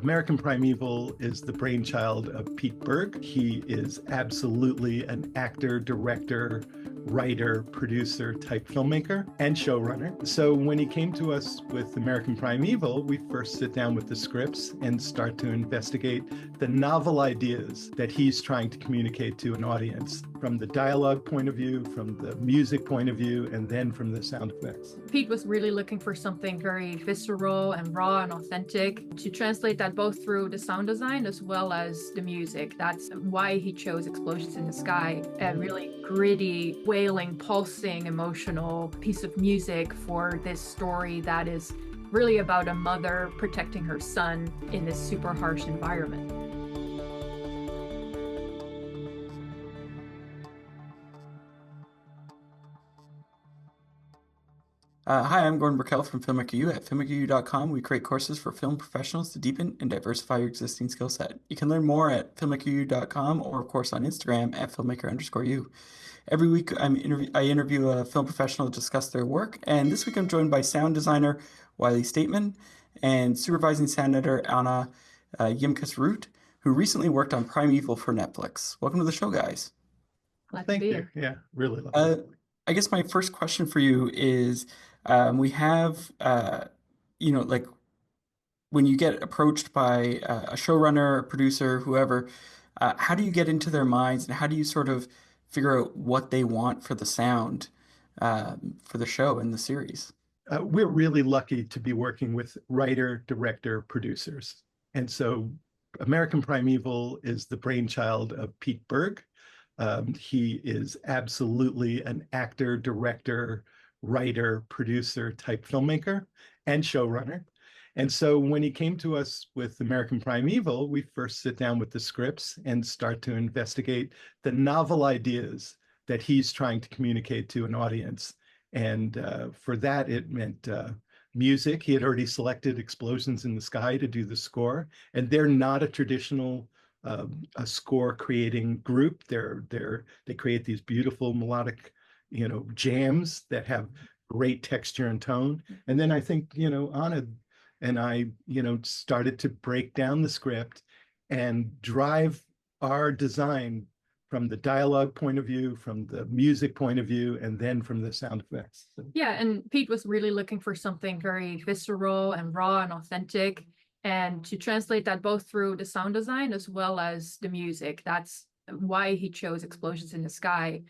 American Primeval is the brainchild of Pete Berg. He is absolutely an actor, director, writer, producer type filmmaker and showrunner. So when he came to us with American Primeval, we first sit down with the scripts and start to investigate the novel ideas that he's trying to communicate to an audience from the dialogue point of view, from the music point of view, and then from the sound effects. Pete was really looking for something very visceral and raw and authentic to translate that both through the sound design as well as the music. That's why he chose Explosions in the Sky, a really gritty, wailing, pulsing, emotional piece of music for this story that is really about a mother protecting her son in this super harsh environment. Hi, I'm Gordon Burkell from Filmmaker U. At filmmakeru.com, we create courses for film professionals to deepen and diversify your existing skill set. You can learn more at filmmakeru.com or, of course, on Instagram at filmmaker_u. Every week, I interview a film professional to discuss their work, and this week I'm joined by sound designer Wylie Stateman and supervising sound editor Anna Jimkes-Root, who recently worked on Primeval for Netflix. Welcome to the show, guys. Glad Thank to be you. here. Yeah, really love it. I guess my first question for you is, we have, like when you get approached by a showrunner, a producer, whoever, how do you get into their minds and how do you sort of figure out what they want for the sound for the show and the series? We're really lucky to be working with writer, director, producers. And so American Primeval is the brainchild of Pete Berg. He is absolutely an actor, director, writer, producer type filmmaker and showrunner. And so when he came to us with American Primeval, we first sit down with the scripts and start to investigate the novel ideas that he's trying to communicate to an audience. And for that, it meant music. He had already selected Explosions in the Sky to do the score, and they're not a traditional a score creating group. They create these beautiful melodic, jams that have great texture and tone. And then I think, Anna and I, started to break down the script and drive our design from the dialogue point of view, from the music point of view, and then from the sound effects. Yeah, and Pete was really looking for something very visceral and raw and authentic, and to translate that both through the sound design as well as the music. That's why he chose Explosions in the Sky,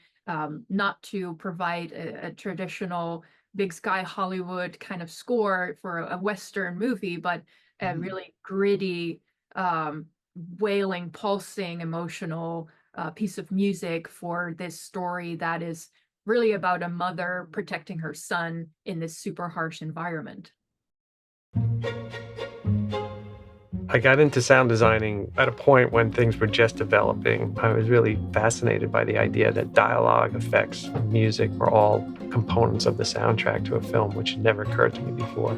not to provide a traditional big sky Hollywood kind of score for a Western movie, but a really gritty, wailing, pulsing, emotional piece of music for this story that is really about a mother protecting her son in this super harsh environment. I got into sound designing at a point when things were just developing. I was really fascinated by the idea that dialogue, effects, and music were all components of the soundtrack to a film, which had never occurred to me before.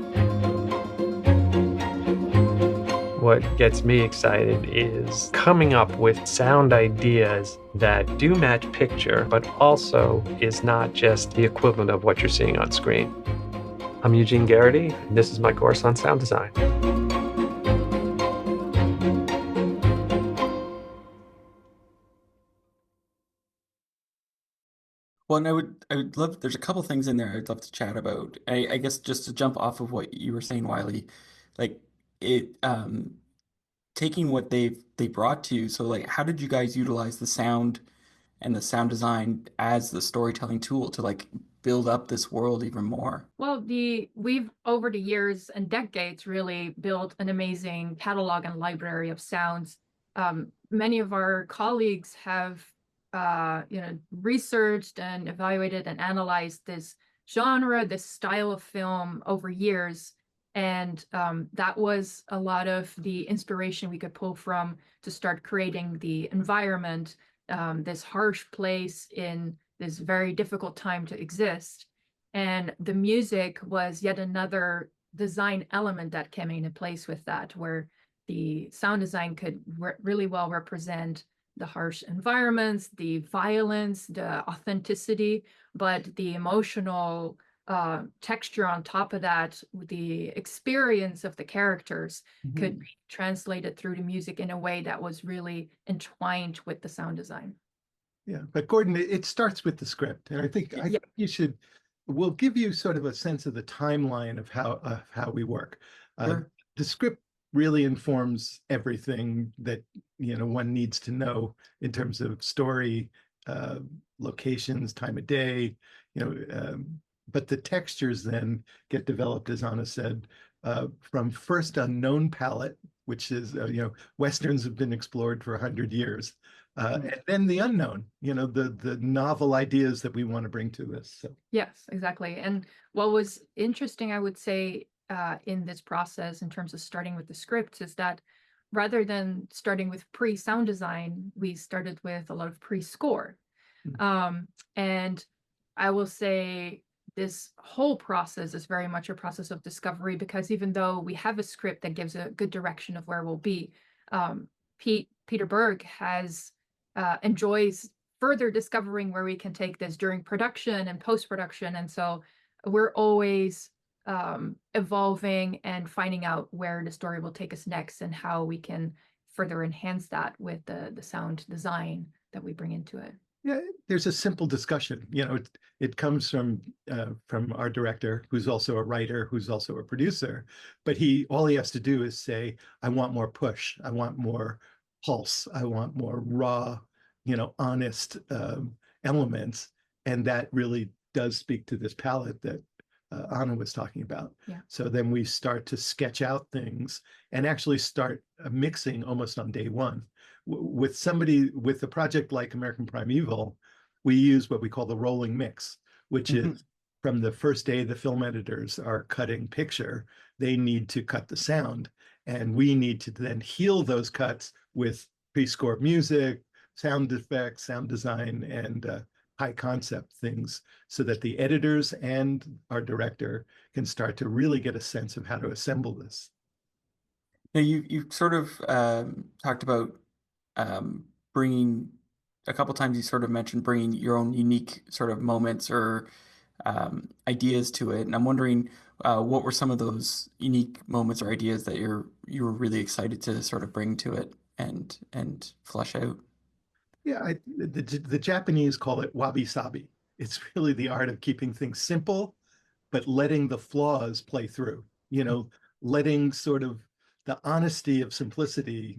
What gets me excited is coming up with sound ideas that do match picture, but also is not just the equivalent of what you're seeing on screen. I'm Eugene Garrity, and this is my course on sound design. Well, and I would love, there's a couple things in there I'd love to chat about. I guess just to jump off of what you were saying, Wylie, like it, taking what they brought to you. So like, how did you guys utilize the sound and the sound design as the storytelling tool to like build up this world even more? Well, we've over the years and decades really built an amazing catalog and library of sounds. Many of our colleagues have researched and evaluated and analyzed this genre, this style of film over years. And that was a lot of the inspiration we could pull from to start creating the environment, this harsh place in this very difficult time to exist. And the music was yet another design element that came into place with that, where the sound design could really well represent the harsh environments, the violence, the authenticity, but the emotional texture on top of that, with the experience of the characters, could be translated through the music in a way that was really entwined with the sound design. Yeah, but Gordon, it starts with the script, and I think you should. We'll give you sort of a sense of the timeline of how we work. Sure. The script really informs everything that one needs to know in terms of story, locations, time of day, but the textures then get developed, as Anna said, from first unknown palette, which is Westerns have been explored for 100 years. And then the unknown, the novel ideas that we want to bring to this. So yes, exactly. And what was interesting, I would say, in this process in terms of starting with the script is that rather than starting with pre-sound design, we started with a lot of pre-score. And I will say this whole process is very much a process of discovery, because even though we have a script that gives a good direction of where we'll be, Peter Berg enjoys further discovering where we can take this during production and post-production. And so we're always evolving and finding out where the story will take us next and how we can further enhance that with the sound design that we bring into it. Yeah, there's a simple discussion. It comes from our director, who's also a writer, who's also a producer. But all he has to do is say, "I want more push. I want more pulse. I want more raw, honest elements," and that really does speak to this palette that Anna was talking about. Yeah. So then we start to sketch out things and actually start mixing almost on day one. With a project like American Primeval, we use what we call the rolling mix, which is from the first day the film editors are cutting picture, they need to cut the sound. And we need to then heal those cuts with pre-score music, sound effects, sound design, and high concept things, so that the editors and our director can start to really get a sense of how to assemble this. Now, you sort of talked about bringing, a couple times you sort of mentioned bringing your own unique sort of moments or ideas to it. And I'm wondering, what were some of those unique moments or ideas that you were really excited to sort of bring to it and flesh out? Yeah, the Japanese call it wabi-sabi. It's really the art of keeping things simple, but letting the flaws play through, letting sort of the honesty of simplicity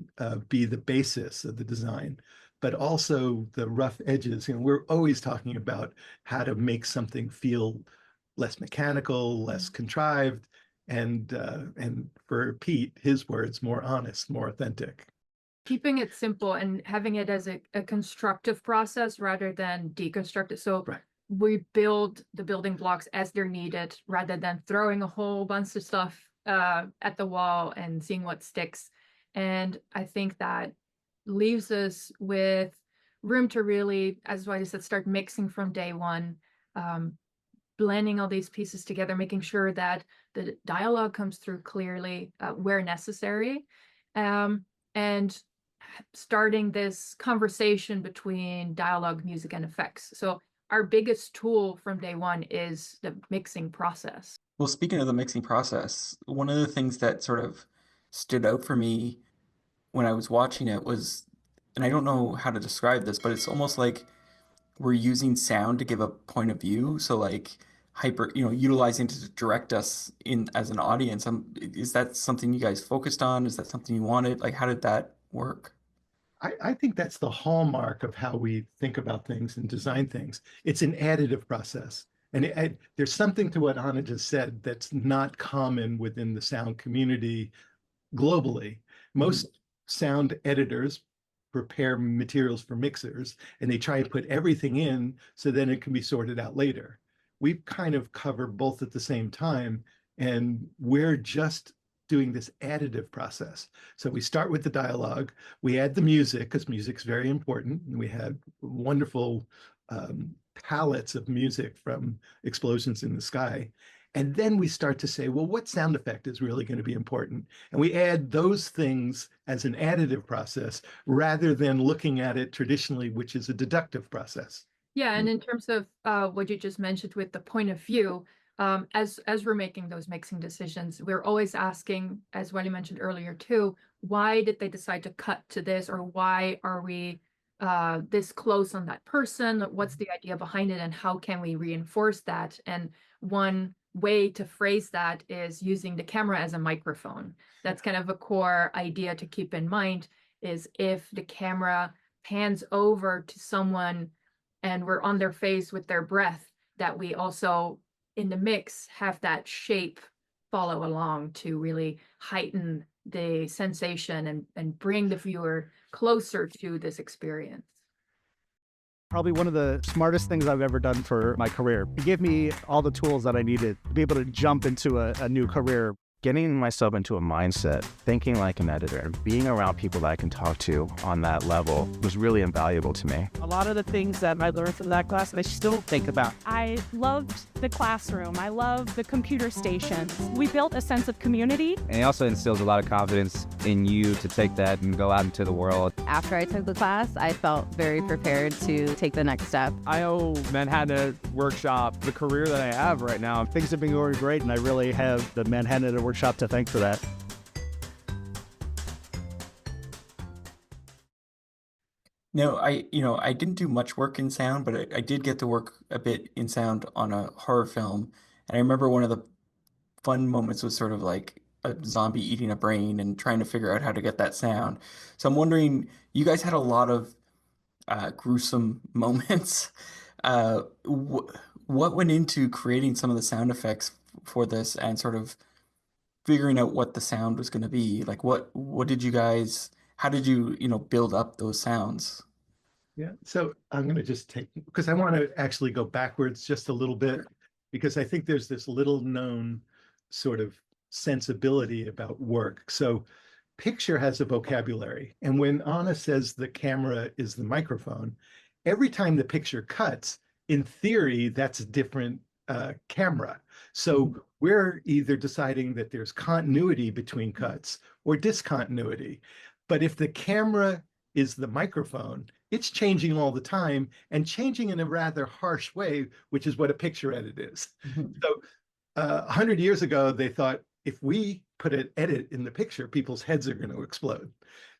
be the basis of the design, but also the rough edges. We're always talking about how to make something feel less mechanical, less contrived, and for Pete, his words, more honest, more authentic. Keeping it simple and having it as a constructive process rather than deconstructive. So Right. We build the building blocks as they're needed rather than throwing a whole bunch of stuff at the wall and seeing what sticks. And I think that leaves us with room to really, as Wylie said, start mixing from day one, blending all these pieces together, making sure that the dialogue comes through clearly where necessary, and starting this conversation between dialogue, music, and effects. So our biggest tool from day one is the mixing process. Well, speaking of the mixing process, one of the things that sort of stood out for me when I was watching it was, and I don't know how to describe this, but it's almost like we're using sound to give a point of view. So like utilizing to direct us in as an audience. Is that something you guys focused on? Is that something you wanted? Like, how did that work? I think that's the hallmark of how we think about things and design things. It's an additive process. And there's something to what Anna just said that's not common within the sound community globally. Most sound editors prepare materials for mixers, and they try and put everything in so then it can be sorted out later. We kind of cover both at the same time, and we're just doing this additive process. So we start with the dialogue, we add the music, because music's very important, and we had wonderful palettes of music from Explosions in the Sky. And then we start to say, well, what sound effect is really going to be important? And we add those things as an additive process rather than looking at it traditionally, which is a deductive process. Yeah, and in terms of what you just mentioned with the point of view, as we're making those mixing decisions, we're always asking, as Wylie mentioned earlier too, why did they decide to cut to this, or why are we this close on that person? What's the idea behind it, and how can we reinforce that? And one way to phrase that is using the camera as a microphone. That's kind of a core idea to keep in mind, is if the camera pans over to someone and we're on their face with their breath, that we also in the mix have that shape follow along to really heighten the sensation and bring the viewer closer to this experience. Probably one of the smartest things I've ever done for my career. It gave me all the tools that I needed to be able to jump into a new career. Getting myself into a mindset, thinking like an editor, and being around people that I can talk to on that level was really invaluable to me. A lot of the things that I learned from that class, I still think about. I loved the classroom. I loved the computer stations. We built a sense of community. And it also instills a lot of confidence in you to take that and go out into the world. After I took the class, I felt very prepared to take the next step. I owe Manhattan Workshop the career that I have right now. Things have been going great, and I really have the Manhattan Workshop to thank for that. No, I didn't do much work in sound, but I did get to work a bit in sound on a horror film. And I remember one of the fun moments was sort of like a zombie eating a brain and trying to figure out how to get that sound. So I'm wondering, you guys had a lot of gruesome moments. What went into creating some of the sound effects for this and sort of figuring out what the sound was going to be? Like, what did you guys, how did you, build up those sounds? Yeah, so I'm going to just take, because I want to actually go backwards just a little bit, because I think there's this little known sort of sensibility about work. So picture has a vocabulary. And when Anna says the camera is the microphone, every time the picture cuts, in theory, that's a different camera. So we're either deciding that there's continuity between cuts or discontinuity. But if the camera is the microphone, it's changing all the time and changing in a rather harsh way, which is what a picture edit is. So 100 years ago, they thought if we put an edit in the picture, people's heads are going to explode.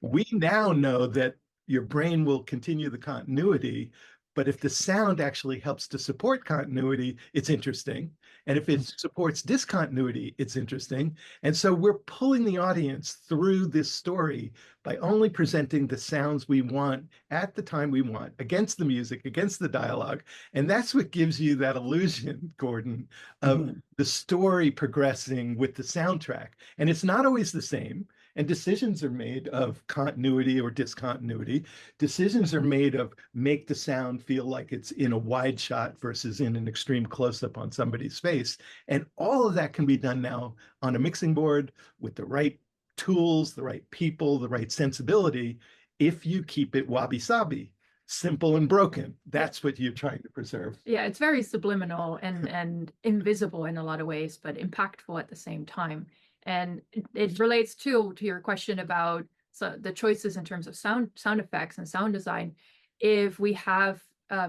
We now know that your brain will continue the continuity, but if the sound actually helps to support continuity, it's interesting. And if it supports discontinuity, it's interesting. And so we're pulling the audience through this story by only presenting the sounds we want at the time we want, against the music, against the dialogue. And that's what gives you that illusion, Gordon, of the story progressing with the soundtrack. And it's not always the same. And decisions are made of continuity or discontinuity. Decisions are made of make the sound feel like it's in a wide shot versus in an extreme close-up on somebody's face. And all of that can be done now on a mixing board with the right tools, the right people, the right sensibility, if you keep it wabi-sabi, simple and broken. That's what you're trying to preserve. Yeah, it's very subliminal and invisible in a lot of ways, but impactful at the same time. And it relates to your question about the choices in terms of sound effects and sound design. If we have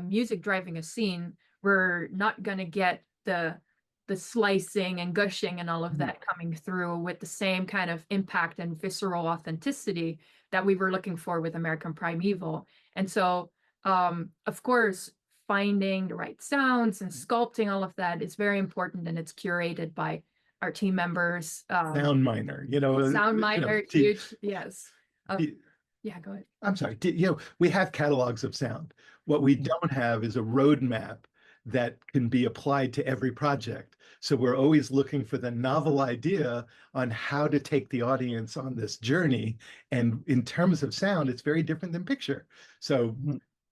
music driving a scene, we're not going to get the slicing and gushing and all of that coming through with the same kind of impact and visceral authenticity that we were looking for with American Primeval. And so, of course, finding the right sounds and sculpting all of that is very important, and it's curated by our team members. Sound miner, sound miner, huge, yes. Yeah, go ahead. I'm sorry. We have catalogs of sound. What we don't have is a roadmap that can be applied to every project. So we're always looking for the novel idea on how to take the audience on this journey. And in terms of sound, it's very different than picture. So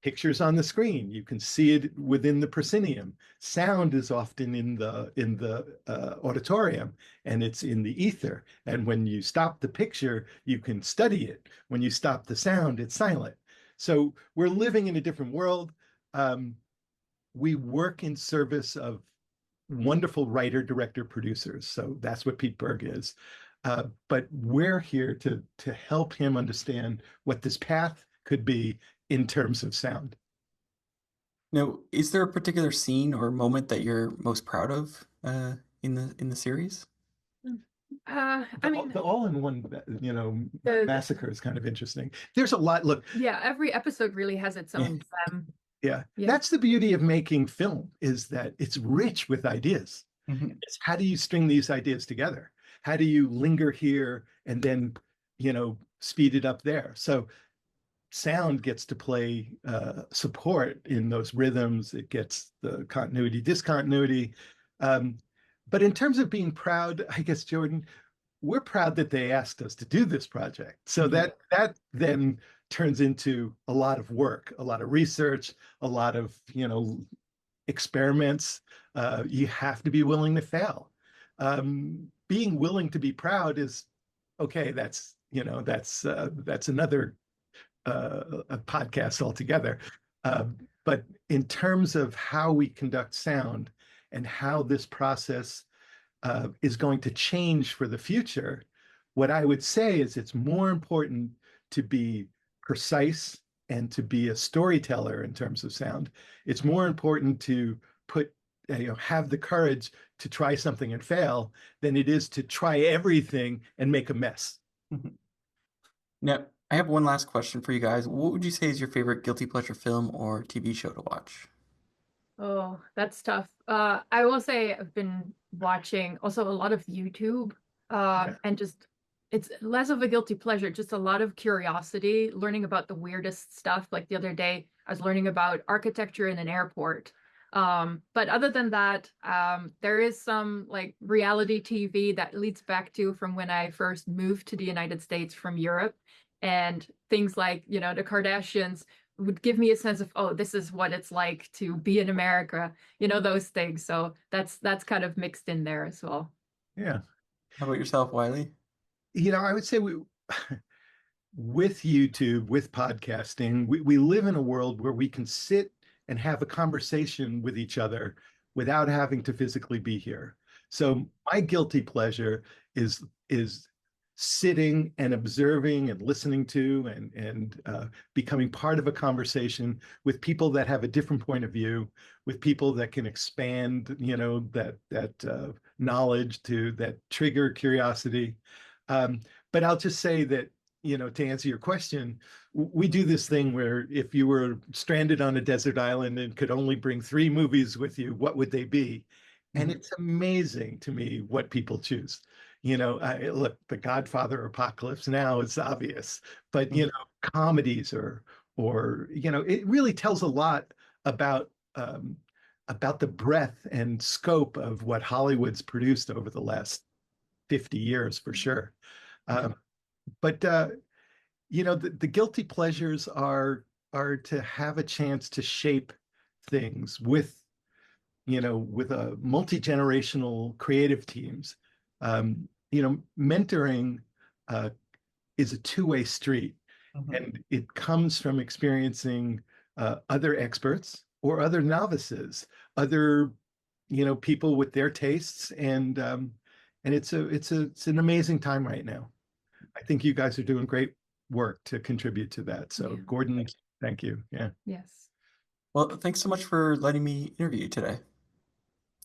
pictures on the screen, you can see it within the proscenium. Sound is often in the auditorium, and it's in the ether. And when you stop the picture, you can study it. When you stop the sound, it's silent. So we're living in a different world. We work in service of wonderful writer, director, producers. So that's what Pete Berg is. But we're here to help him understand what this path could be in terms of sound. Now, is there a particular scene or moment that you're most proud of in the series? I mean, The all-in-one, the- massacre is kind of interesting. There's a lot. Look, yeah, every episode really has its own gem. yeah, Yeah. that's the beauty of making film, is that it's rich with ideas. Mhm. It's how do you string these ideas together? How do you linger here and then, speed it up there? So sound gets to play support in those rhythms. It gets the continuity, discontinuity. But in terms of being proud, I guess, Jordan, we're proud that they asked us to do this project. So that then turns into a lot of work, a lot of research, a lot of, experiments. You have to be willing to fail. Being willing to be proud is okay. That's another a podcast altogether. But in terms of how we conduct sound and how this process is going to change for the future, what I would say is it's more important to be precise and to be a storyteller in terms of sound. It's more important to have the courage to try something and fail than it is to try everything and make a mess. Now, I have one last question for you guys. What would you say is your favorite guilty pleasure film or TV show to watch? Oh, that's tough. I will say I've been watching also a lot of YouTube, and just it's less of a guilty pleasure, just a lot of curiosity, learning about the weirdest stuff. Like the other day, I was learning about architecture in an airport. But other than that, there is some like reality TV that leads back to from when I first moved to the United States from Europe, and things like, the Kardashians would give me a sense of, oh, this is what it's like to be in America, those things. So that's kind of mixed in there as well. Yeah. How about yourself, Wylie? I would say with YouTube, with podcasting, we live in a world where we can sit and have a conversation with each other without having to physically be here. So my guilty pleasure is sitting and observing and listening to and becoming part of a conversation with people that have a different point of view, with people that can expand, that knowledge that trigger curiosity. But I'll just say that, to answer your question, we do this thing where if you were stranded on a desert island and could only bring 3 movies with you, what would they be? And it's amazing to me what people choose. Look, The Godfather Apocalypse Now is obvious, but comedies or it really tells a lot about the breadth and scope of what Hollywood's produced over the last 50 years for sure. But the guilty pleasures are to have a chance to shape things with a multi-generational creative teams. Mentoring is a two-way street, and it comes from experiencing other experts or other novices, other people with their tastes, and it's an amazing time right now. I think you guys are doing great work to contribute to that. So, Yeah. Gordon, thank you. Yeah. Yes. Well, thanks so much for letting me interview you today.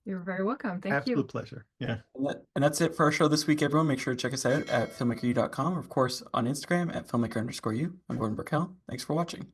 You're very welcome. Thank Absolute you. pleasure. Yeah. And that's it for our show this week, everyone. Make sure to check us out at filmmakeru.com, or of course on Instagram at filmmaker_u. I'm Gordon Burkell. Thanks for watching.